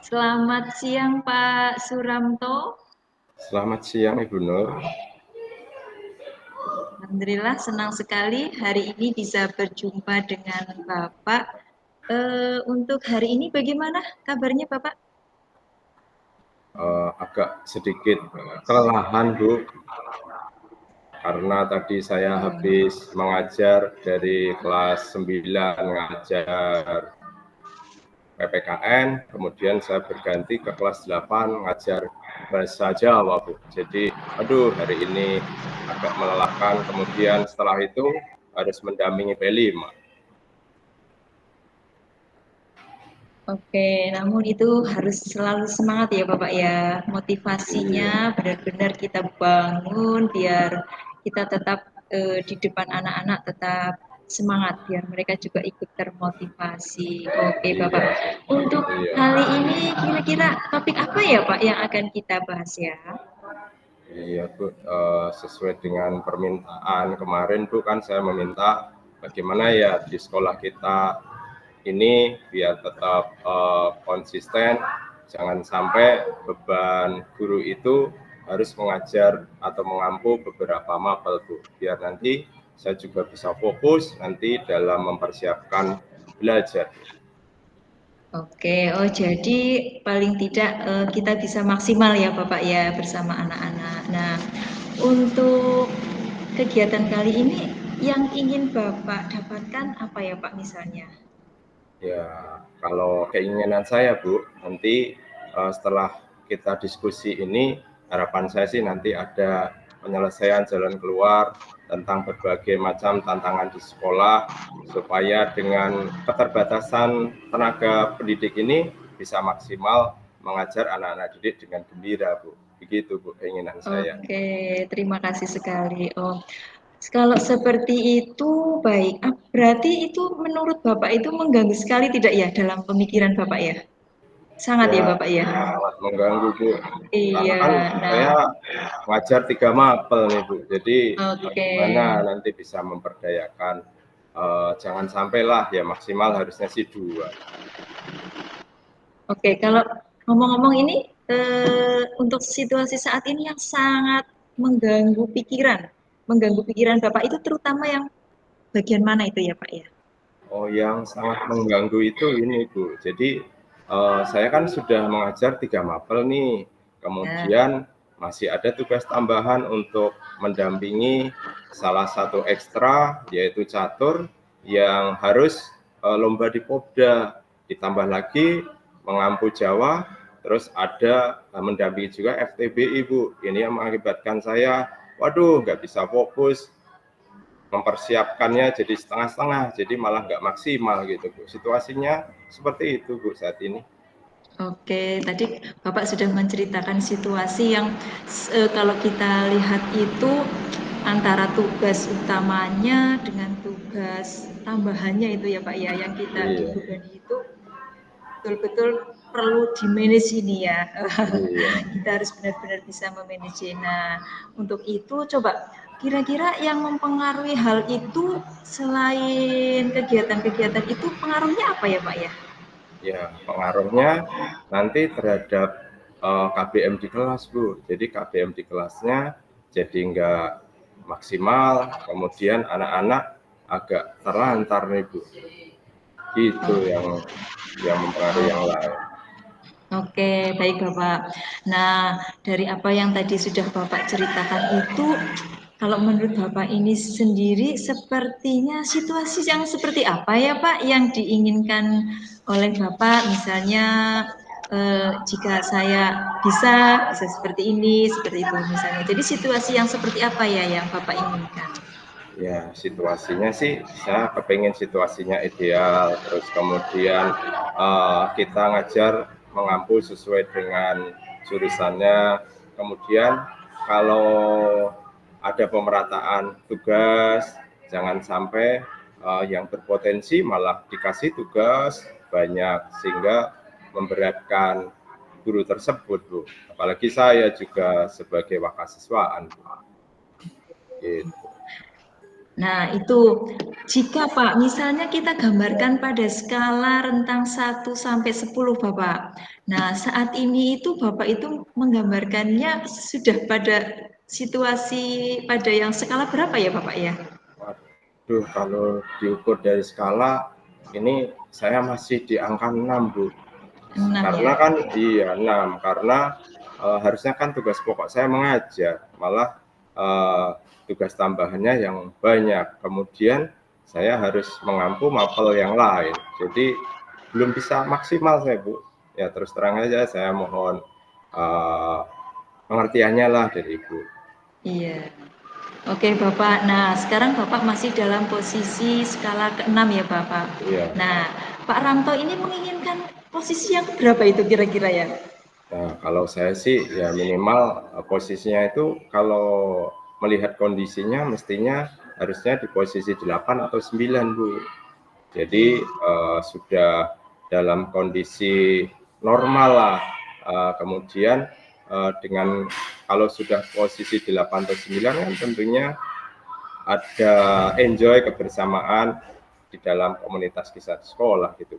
Selamat siang Pak Suramto. Selamat siang Ibu Nur. Alhamdulillah senang sekali hari ini bisa berjumpa dengan Bapak. Untuk hari ini bagaimana kabarnya Bapak? Agak sedikit kelelahan Bu, karena tadi saya habis mengajar dari kelas 9 ngajar PPKN, kemudian saya berganti ke kelas 8 ngajar bahasa Jawa Bu. Jadi aduh hari ini agak melelahkan, kemudian setelah itu harus mendampingi P5. Oke, namun itu harus selalu semangat ya Bapak ya. Motivasinya Iya, benar-benar kita bangun biar kita tetap di depan anak-anak tetap semangat biar mereka juga ikut termotivasi. Oke Bapak. iya, Untuk iya. kali ini kira-kira topik apa ya Pak yang akan kita bahas ya? Iya Bu, sesuai dengan permintaan kemarin Bu, kan saya meminta bagaimana ya di sekolah kita ini biar tetap konsisten, jangan sampai beban guru itu harus mengajar atau mengampu beberapa mapel Bu, biar nanti saya juga bisa fokus nanti dalam mempersiapkan belajar. Oke, oh jadi paling tidak kita bisa maksimal ya Bapak ya bersama anak-anak. Nah, untuk kegiatan kali ini yang ingin Bapak dapatkan apa ya Pak misalnya? Ya, kalau keinginan saya Bu, nanti setelah kita diskusi ini, harapan saya sih nanti ada penyelesaian jalan keluar tentang berbagai macam tantangan di sekolah, supaya dengan keterbatasan tenaga pendidik ini bisa maksimal mengajar anak-anak didik dengan gembira Bu. Begitu Bu keinginan saya. Oke, terima kasih sekali. Oh, kalau seperti itu baik. Berarti itu menurut Bapak itu mengganggu sekali tidak ya dalam pemikiran Bapak ya? Sangat ya Ya, Bapak ya? sangat mengganggu Bu, karena Iya, kan saya nah, ngajar 3 mapel nih Bu, jadi oke. bagaimana nanti bisa memperdayakan, jangan sampailah ya maksimal harusnya sih 2. Oke, kalau ngomong-ngomong ini untuk situasi saat ini yang sangat mengganggu pikiran Bapak itu terutama yang bagian mana itu ya Pak ya? Oh, yang sangat mengganggu itu ini Bu, jadi saya kan sudah mengajar 3 mapel nih, Nah, kemudian masih ada tugas tambahan untuk mendampingi salah satu ekstra yaitu catur yang harus lomba di Popda, ditambah lagi mengampu Jawa, terus ada mendampingi juga FTBI Bu. Ini yang mengakibatkan saya, waduh nggak bisa fokus, mempersiapkannya jadi setengah-setengah, jadi malah nggak maksimal gitu Bu. Situasinya seperti itu Bu saat ini. oke, tadi Bapak sudah menceritakan situasi yang kalau kita lihat itu antara tugas utamanya dengan tugas tambahannya itu ya Pak ya, yang kita Iya, dibebani itu betul-betul perlu di-manage ini ya. iya. Kita harus benar-benar bisa memanage. Nah, untuk itu coba kira-kira yang mempengaruhi hal itu selain kegiatan-kegiatan itu pengaruhnya apa ya Pak ya? Ya, pengaruhnya nanti terhadap KBM di kelas Bu. Jadi KBM di kelasnya jadi nggak maksimal, kemudian anak-anak agak terlantar nih Bu. Itu yang mempengaruhi yang Oh, lain. oke, baik Bapak. Nah, dari apa yang tadi sudah Bapak ceritakan itu, kalau menurut Bapak ini sendiri, sepertinya situasi yang seperti apa ya Pak yang diinginkan oleh Bapak? Misalnya, jika saya bisa seperti ini, seperti itu misalnya. Jadi situasi yang seperti apa ya yang Bapak inginkan? Ya, situasinya sih saya kepengen situasinya ideal, terus kemudian kita ngajar mengampu sesuai dengan jurusannya. Kemudian kalau ada pemerataan tugas, jangan sampai yang berpotensi malah dikasih tugas banyak sehingga memberatkan guru tersebut, Bu. Apalagi saya juga sebagai wakasiswaan, Bu. Gitu. Nah, itu jika Pak, misalnya kita gambarkan pada skala rentang 1 sampai 10 Bapak. Nah, saat ini itu Bapak itu menggambarkannya sudah pada situasi pada yang skala berapa ya Bapak ya? Waduh, kalau diukur dari skala, ini saya masih di angka 6, Bu. 6 Karena ya? kan iya 6, karena harusnya kan tugas pokok saya mengajar, malah tugas tambahannya yang banyak. Kemudian saya harus mengampu mapel yang lain. Jadi belum bisa maksimal saya, Bu. Ya terus terang aja saya mohon pengertiannya lah dari Ibu. Iya. Oke Bapak, nah sekarang Bapak masih dalam posisi skala ke-6 ya Bapak. Iya. Nah, Pak Ramto ini menginginkan posisi yang berapa itu kira-kira ya? Nah, kalau saya sih ya minimal posisinya itu kalau melihat kondisinya mestinya harusnya di posisi 8 atau 9, Bu. Jadi sudah dalam kondisi normal lah. Kemudian dengan kalau sudah posisi 8 atau 9 kan tentunya ada enjoy kebersamaan di dalam komunitas kisah sekolah gitu.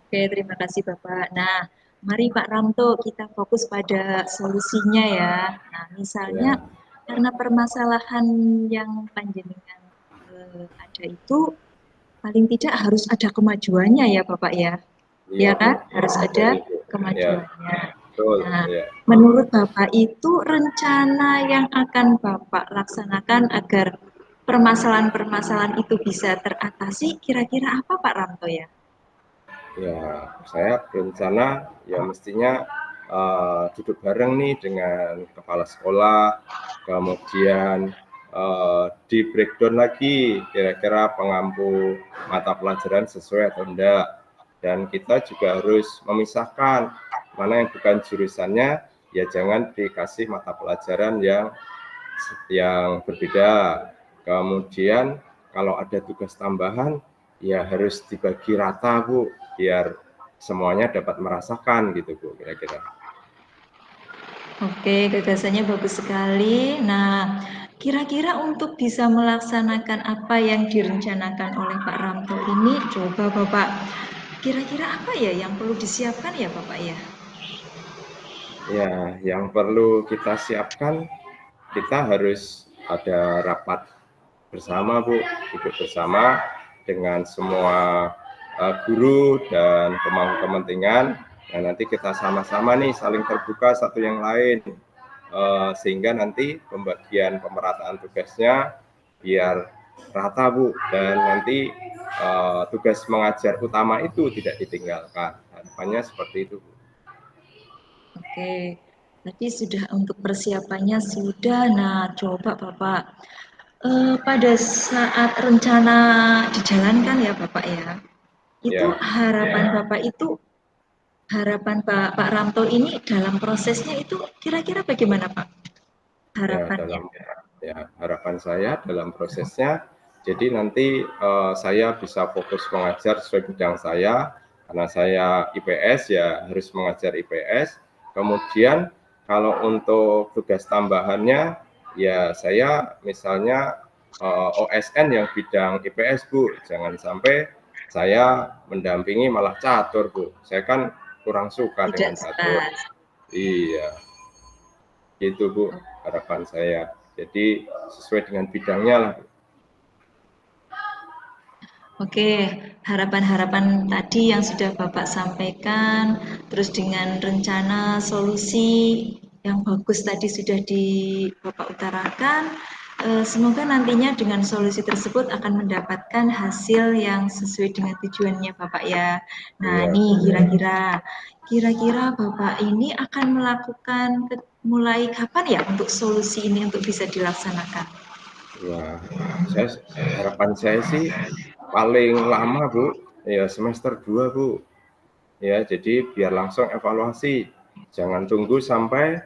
Oke, terima kasih Bapak. Nah, mari Pak Ramto kita fokus pada solusinya ya. Nah, misalnya Ya, karena permasalahan yang panjenengan ada itu paling tidak harus ada kemajuannya ya Bapak ya. iya Ya Bu, kan? ya, Harus betul ada Ibu. Ya, kemajuannya. betul. Nah, Ya. menurut Bapak itu rencana yang akan Bapak laksanakan agar permasalahan-permasalahan itu bisa teratasi kira-kira apa Pak Ramto ya? Ya, saya berencana ya mestinya duduk bareng nih dengan kepala sekolah, kemudian di breakdown lagi kira-kira pengampu mata pelajaran sesuai atau enggak. Dan kita juga harus memisahkan mana yang bukan jurusannya, ya jangan dikasih mata pelajaran yang berbeda. Kemudian kalau ada tugas tambahan, ya harus dibagi rata, Bu, biar semuanya dapat merasakan gitu, Bu, kira-kira. Oke, gagasannya bagus sekali. Nah, kira-kira untuk bisa melaksanakan apa yang direncanakan oleh Pak Ramto ini, coba Bapak, kira-kira apa ya yang perlu disiapkan ya Bapak ya? Ya, yang perlu kita siapkan, kita harus ada rapat bersama, Bu, duduk bersama dengan semua guru dan pemangku kepentingan. Nah, nanti kita sama-sama nih saling terbuka satu yang lain, sehingga nanti pembagian pemerataan tugasnya biar rata, Bu, dan nanti tugas mengajar utama itu tidak ditinggalkan. Harapannya seperti itu, Bu. Oke, tadi sudah untuk persiapannya sudah. Nah, coba Bapak, pada saat rencana dijalankan ya Bapak ya, itu Ya, harapan Bapak itu, harapan Pak Ramto ini dalam prosesnya itu kira-kira bagaimana Pak? ya Harapannya. dalam ya harapan saya dalam prosesnya, jadi nanti saya bisa fokus mengajar sesuai bidang saya, karena saya IPS ya harus mengajar IPS. Kemudian kalau untuk tugas tambahannya, ya saya misalnya OSN yang bidang IPS, Bu, jangan sampai saya mendampingi malah catur, Bu. Saya kan kurang suka Tidak dengan catur. sepas. Iya, itu Bu harapan saya. Jadi sesuai dengan bidangnya lah. Oke, harapan-harapan tadi yang sudah Bapak sampaikan, terus dengan rencana solusi yang bagus tadi sudah Bapak utarakan, semoga nantinya dengan solusi tersebut akan mendapatkan hasil yang sesuai dengan tujuannya Bapak ya. Nah, Iya, nih kira-kira Bapak ini akan melakukan mulai kapan ya untuk solusi ini untuk bisa dilaksanakan? ya. Harapan saya sih paling lama Bu, ya semester 2 Bu. Ya, jadi biar langsung evaluasi. Jangan tunggu sampai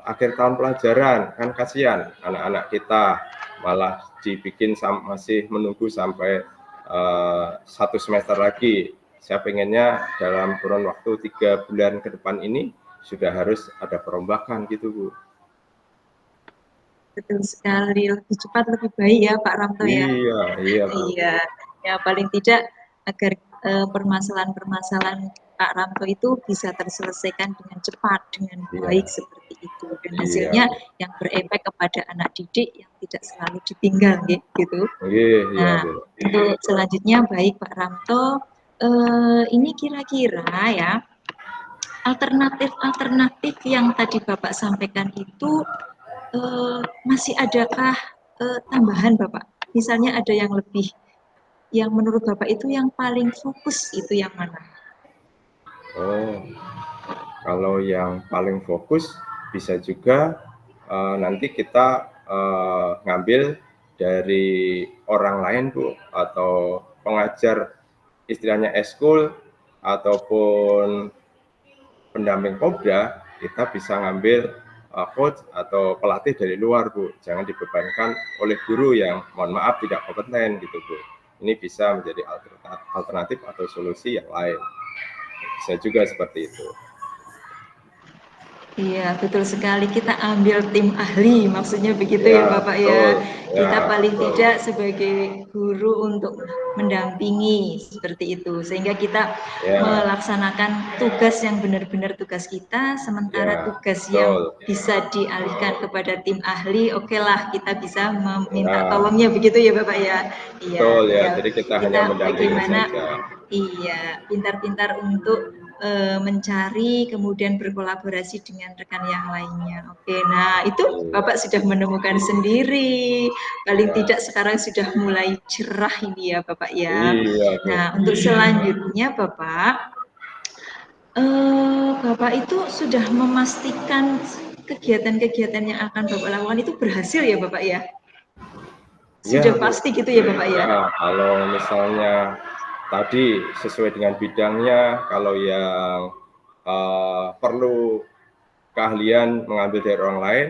akhir tahun pelajaran, kan kasihan anak-anak kita malah dibikin masih menunggu sampai 1 semester lagi. Saya pengennya dalam kurun waktu 3 bulan ke depan ini sudah harus ada perombakan gitu, Bu. betul sekali. Lebih cepat lebih baik ya Pak Ramto ya. Iya, iya Bu. Iya, ya paling tidak agar permasalahan-permasalahan Pak Ramto itu bisa terselesaikan dengan cepat, dengan baik Iya, seperti itu. Dan iya hasilnya Bu. yang berefek kepada anak didik yang tidak selalu ditinggal gitu. Iya Nah, Bu. untuk selanjutnya baik Pak Ramto, ini kira-kira ya alternatif-alternatif yang tadi Bapak sampaikan itu masih adakah tambahan Bapak? Misalnya ada yang lebih, yang menurut Bapak itu yang paling fokus itu yang mana? Oh, kalau yang paling fokus bisa juga nanti kita ngambil dari orang lain Bu, atau pengajar istilahnya eskul ataupun pendamping Pobda, kita bisa ngambil coach atau pelatih dari luar Bu, jangan dibebankan oleh guru yang mohon maaf tidak kompeten gitu Bu. Ini bisa menjadi alternatif atau solusi yang lain, bisa juga seperti itu. Iya, betul sekali. Kita ambil tim ahli, maksudnya begitu ya, Ya, Bapak ya. betul. Ya, Kita paling betul. tidak sebagai guru untuk mendampingi seperti itu, sehingga kita Ya, melaksanakan tugas yang benar-benar tugas kita, sementara ya, tugas yang betul. bisa dialihkan kepada tim ahli, oke lah kita bisa meminta Ya, tolongnya begitu ya, Bapak ya. Iya, betul ya. tinggal Jadi kita hanya kita mendampingi bagaimana, saja. iya, pintar-pintar untuk mencari kemudian berkolaborasi dengan rekan yang lainnya. Oke, nah itu Iya, Bapak sudah menemukan sendiri. Paling ya. tidak sekarang sudah mulai cerah ini ya Bapak ya. Iya, Bu. Nah, untuk selanjutnya Bapak, Bapak itu sudah memastikan kegiatan-kegiatan yang akan Bapak lakukan itu berhasil ya Bapak ya? Iya, Sudah Bu. pasti gitu ya Bapak ya? Ya, kalau misalnya tadi sesuai dengan bidangnya, kalau yang perlu keahlian mengambil dari orang lain,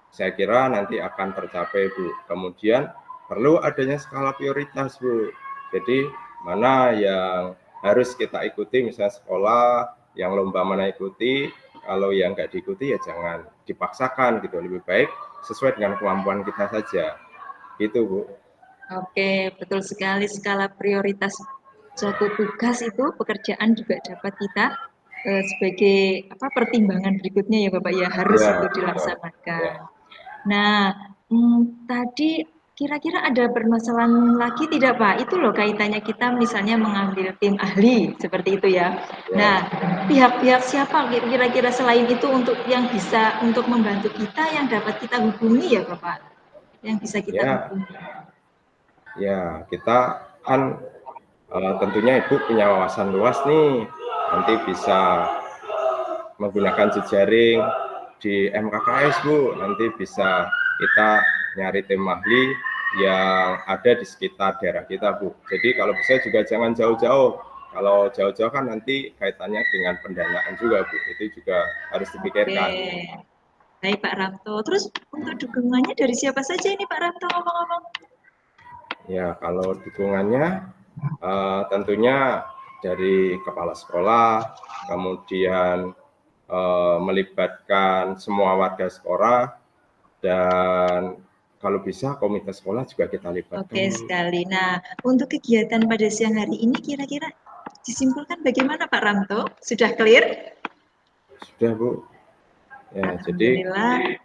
saya kira nanti akan tercapai, Bu. Kemudian perlu adanya skala prioritas, Bu. Jadi mana yang harus kita ikuti, misalnya sekolah, yang lomba mana ikuti, kalau yang nggak diikuti ya jangan dipaksakan gitu. Lebih baik sesuai dengan kemampuan kita saja. Gitu, Bu. Oke, betul sekali skala prioritas suatu tugas itu pekerjaan juga dapat kita sebagai pertimbangan berikutnya ya Bapak ya harus Ya, itu betul. Ya. dilaksanakan. Nah, tadi kira-kira ada permasalahan lagi tidak Pak? Itu loh kaitannya kita misalnya mengambil tim ahli seperti itu ya. Nah, Ya, pihak-pihak siapa kira-kira selain itu untuk yang bisa untuk membantu kita yang dapat kita hubungi ya Bapak? Yang bisa kita ya, hubungi. ya. Kita kan tentunya Ibu punya wawasan luas nih. Nanti bisa menggunakan jejaring di MKKS, Bu. Nanti bisa kita nyari tim ahli yang ada di sekitar daerah kita, Bu. Jadi kalau bisa juga jangan jauh-jauh. Kalau jauh-jauh kan nanti kaitannya dengan pendanaan juga, Bu. Itu juga harus Oke. dipikirkan. Baik Pak Ramto. Terus untuk dukungannya dari siapa saja ini Pak Ramto ngomong-ngomong? Ya, kalau dukungannya tentunya dari kepala sekolah, kemudian melibatkan semua warga sekolah, dan kalau bisa komite sekolah juga kita Oke libatkan. sekali. Nah, untuk kegiatan pada siang hari ini kira-kira disimpulkan bagaimana Pak Ramto? Sudah clear? Sudah, Bu. Ya, jadi Alhamdulillah.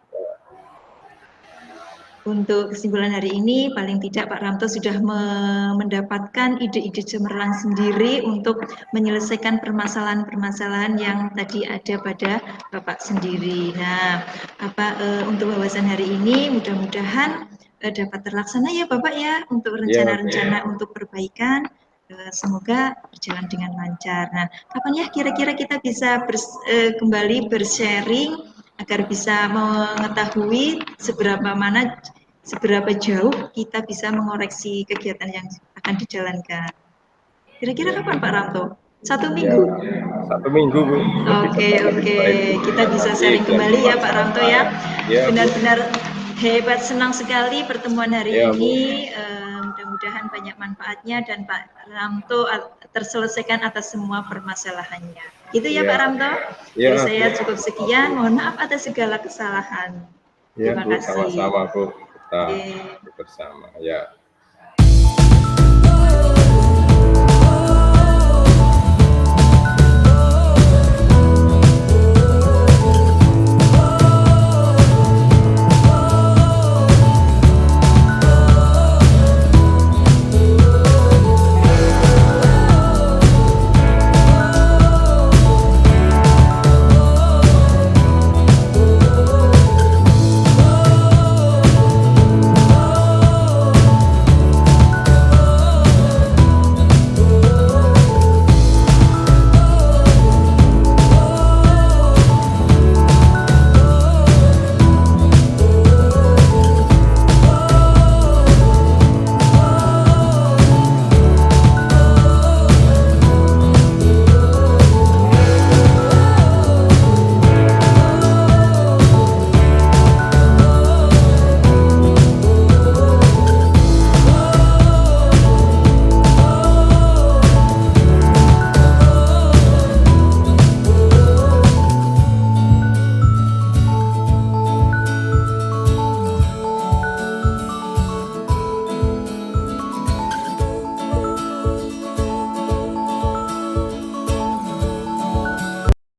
Untuk kesimpulan hari ini, paling tidak Pak Ramto sudah mendapatkan ide-ide cemerlang sendiri untuk menyelesaikan permasalahan-permasalahan yang tadi ada pada Bapak sendiri. Nah, untuk wawasan hari ini mudah-mudahan dapat terlaksana ya Bapak ya untuk ya, rencana-rencana untuk perbaikan. Semoga berjalan dengan lancar. Nah, kapan ya kira-kira kita bisa kembali bersharing agar bisa mengetahui seberapa jauh kita bisa mengoreksi kegiatan yang akan dijalankan. Kira-kira ya, kapan Pak Ramto? Satu ya, minggu? 1 minggu, Bu. Lebih Oke, cepat lebih oke. baik, Bu. Kita bisa Nanti sharing biar kembali cepat ya Pak Ramto selesai. ya. Ya, Bu. Benar-benar hebat, senang sekali pertemuan hari Ya, Bu. ini. Mudah-mudahan banyak manfaatnya dan Pak Ramto terselesaikan atas semua permasalahannya. Itu ya Ya, Pak Ramto. Dari ya, Bu. saya cukup Oke. sekian. Mohon maaf atas segala kesalahan. Ya Terima Bu, kasih. sama-sama Bu. Kita Oke. bersama ya.